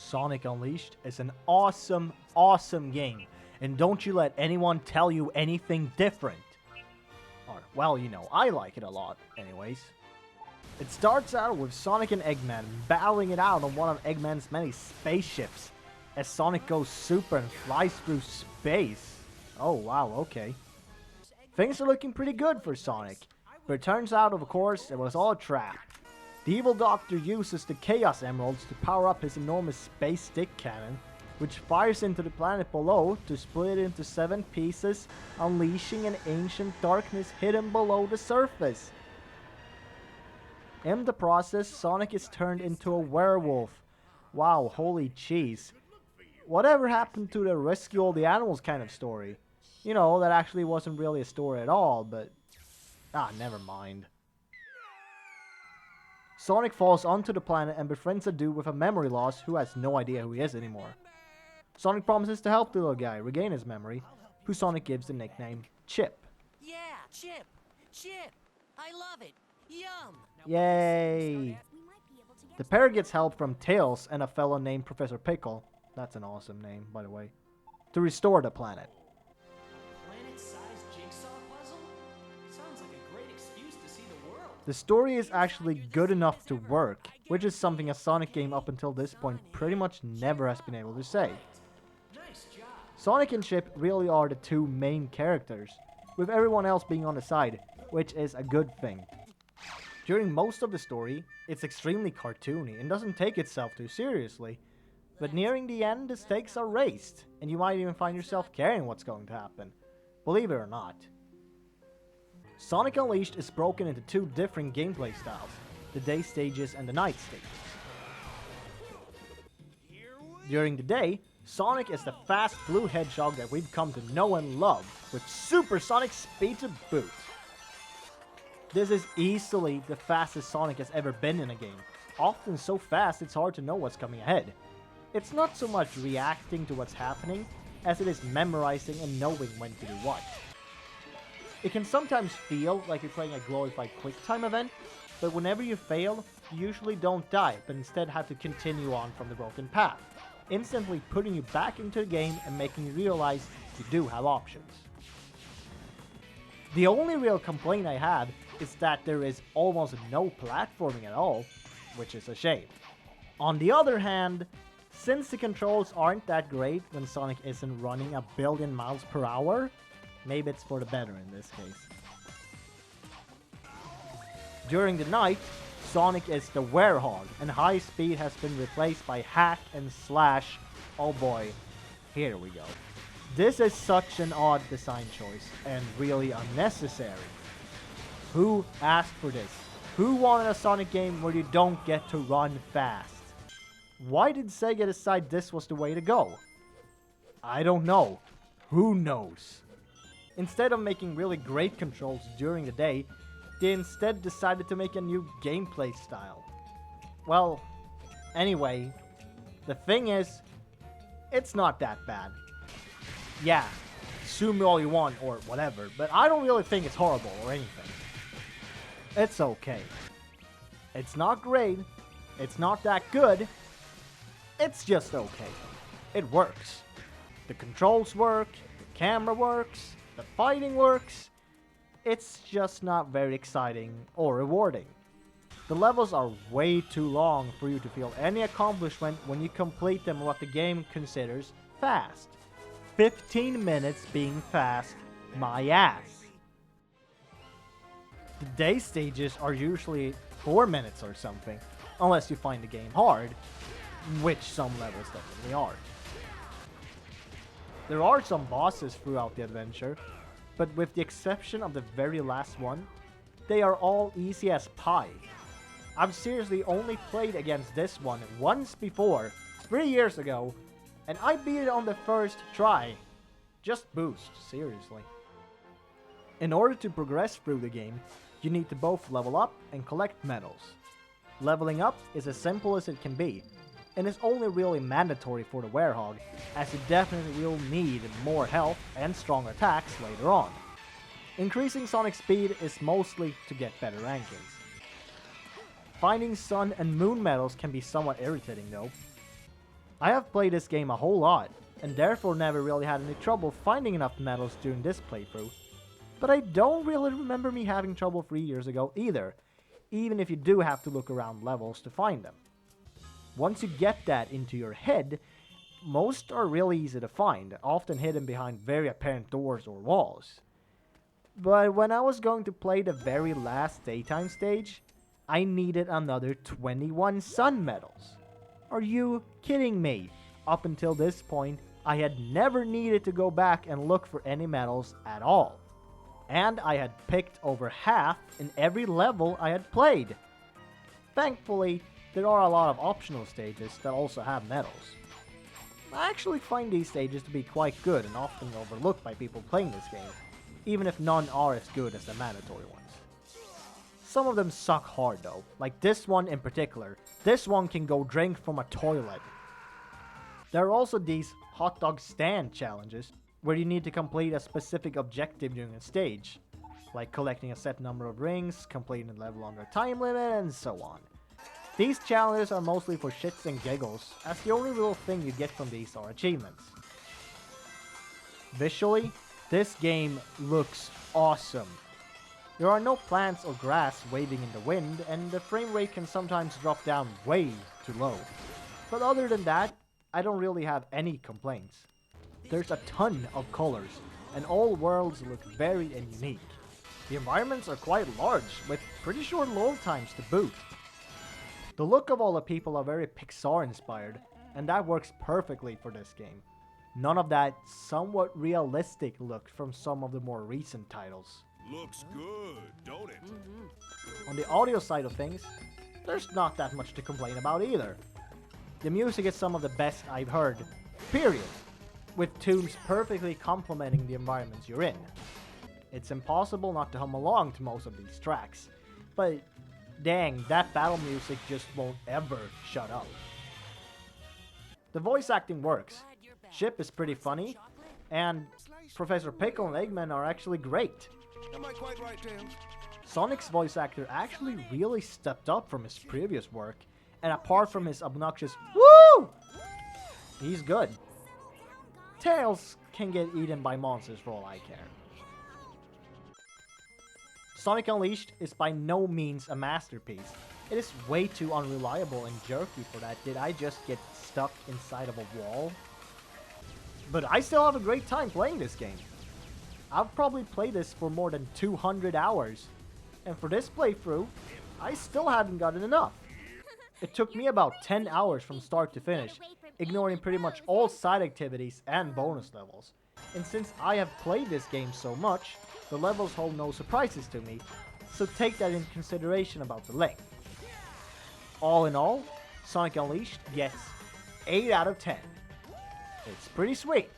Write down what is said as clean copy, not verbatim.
Sonic Unleashed is an awesome, awesome game, and don't you let anyone tell you anything different. Or, well, you know, I like it a lot, anyways. It starts out with Sonic and Eggman battling it out on one of Eggman's many spaceships, as Sonic goes super and flies through space. Oh wow, okay. Things are looking pretty good for Sonic, but it turns out, of course, it was all a trap. The evil Doctor uses the Chaos Emeralds to power up his enormous space stick cannon, which fires into the planet below to split it into 7 pieces, unleashing an ancient darkness hidden below the surface. In the process, Sonic is turned into a werewolf. Wow, holy cheese. Whatever happened to the rescue all the animals kind of story? You know, that actually wasn't really a story at all, but... never mind. Sonic falls onto the planet and befriends a dude with a memory loss who has no idea who he is anymore. Sonic promises to help the little guy regain his memory, who Sonic gives the nickname Chip. Yeah, Chip! Chip! I love it! Yum! Yay! The pair gets help from Tails and a fellow named Professor Pickle, that's an awesome name, by the way, to restore the planet. Planet-sized jigsaw puzzle? Sounds like a great excuse to see the world. The story is actually good enough to work, which is something a Sonic game up until this point pretty much never has been able to say. Nice job. Sonic and Chip really are the two main characters, with everyone else being on the side, which is a good thing. During most of the story, it's extremely cartoony and doesn't take itself too seriously, but nearing the end the stakes are raised, and you might even find yourself caring what's going to happen, believe it or not. Sonic Unleashed is broken into 2 different gameplay styles, the day stages and the night stages. During the day, Sonic is the fast blue hedgehog that we've come to know and love, with supersonic speed to boot. This is easily the fastest Sonic has ever been in a game, often so fast it's hard to know what's coming ahead. It's not so much reacting to what's happening, as it is memorizing and knowing when to do what. It can sometimes feel like you're playing a glorified QuickTime event, but whenever you fail, you usually don't die, but instead have to continue on from the broken path, instantly putting you back into the game and making you realize you do have options. The only real complaint I have is that there is almost no platforming at all, which is a shame. On the other hand, since the controls aren't that great when Sonic isn't running a billion miles per hour, maybe it's for the better in this case. During the night, Sonic is the Werehog, and high speed has been replaced by hack and slash. Oh boy, here we go. This is such an odd design choice, and really unnecessary. Who asked for this? Who wanted a Sonic game where you don't get to run fast? Why did Sega decide this was the way to go? I don't know. Who knows? Instead of making really great controls during the day, they instead decided to make a new gameplay style. Well, anyway, the thing is, it's not that bad. Yeah, sue me all you want or whatever, but I don't really think it's horrible or anything. It's okay. It's not great, it's not that good, it's just okay. It works. The controls work, the camera works, the fighting works. It's just not very exciting or rewarding. The levels are way too long for you to feel any accomplishment when you complete them what the game considers fast. 15 minutes being fast, my ass. The day stages are usually 4 minutes or something, unless you find the game hard, which some levels definitely are. There are some bosses throughout the adventure, but with the exception of the very last one, they are all easy as pie. I've seriously only played against this one once before, 3 years ago, and I beat it on the first try. Just boost, seriously. In order to progress through the game, you need to both level up and collect medals. Leveling up is as simple as it can be, and is only really mandatory for the Werehog, as you definitely will need more health and strong attacks later on. Increasing Sonic speed is mostly to get better rankings. Finding Sun and Moon medals can be somewhat irritating though. I have played this game a whole lot, and therefore never really had any trouble finding enough medals during this playthrough. But I don't really remember me having trouble 3 years ago either, even if you do have to look around levels to find them. Once you get that into your head, most are really easy to find, often hidden behind very apparent doors or walls. But when I was going to play the very last daytime stage, I needed another 21 sun medals. Are you kidding me? Up until this point, I had never needed to go back and look for any medals at all. And I had picked over half in every level I had played. Thankfully, there are a lot of optional stages that also have medals. I actually find these stages to be quite good and often overlooked by people playing this game, even if none are as good as the mandatory ones. Some of them suck hard though, like this one in particular. This one can go drink from a toilet. There are also these hot dog stand challenges, where you need to complete a specific objective during a stage, like collecting a set number of rings, completing a level under a time limit, and so on. These challenges are mostly for shits and giggles, as the only real thing you get from these are achievements. Visually, this game looks awesome. There are no plants or grass waving in the wind, and the frame rate can sometimes drop down way too low. But other than that, I don't really have any complaints. There's a ton of colors, and all worlds look varied and unique. The environments are quite large, with pretty short load times to boot. The look of all the people are very Pixar inspired, and that works perfectly for this game. None of that somewhat realistic look from some of the more recent titles. Looks good, don't it? On the audio side of things, there's not that much to complain about either. The music is some of the best I've heard, period, with tunes perfectly complementing the environments you're in. It's impossible not to hum along to most of these tracks, but dang, that battle music just won't ever shut up. The voice acting works, Chip is pretty funny, and Professor Pickle and Eggman are actually great. Am I quite right, Tails? Sonic's voice actor actually really stepped up from his previous work, and apart from his obnoxious "woo!", he's good. Tails can get eaten by monsters for all I care. Sonic Unleashed is by no means a masterpiece. It is way too unreliable and jerky for that. Did I just get stuck inside of a wall? But I still have a great time playing this game. I've probably played this for more than 200 hours, and for this playthrough, I still haven't gotten enough. It took me about 10 hours from start to finish, ignoring pretty much all side activities and bonus levels. And since I have played this game so much, the levels hold no surprises to me, so take that in consideration about the length. All in all, Sonic Unleashed gets 8 out of 10. It's pretty sweet.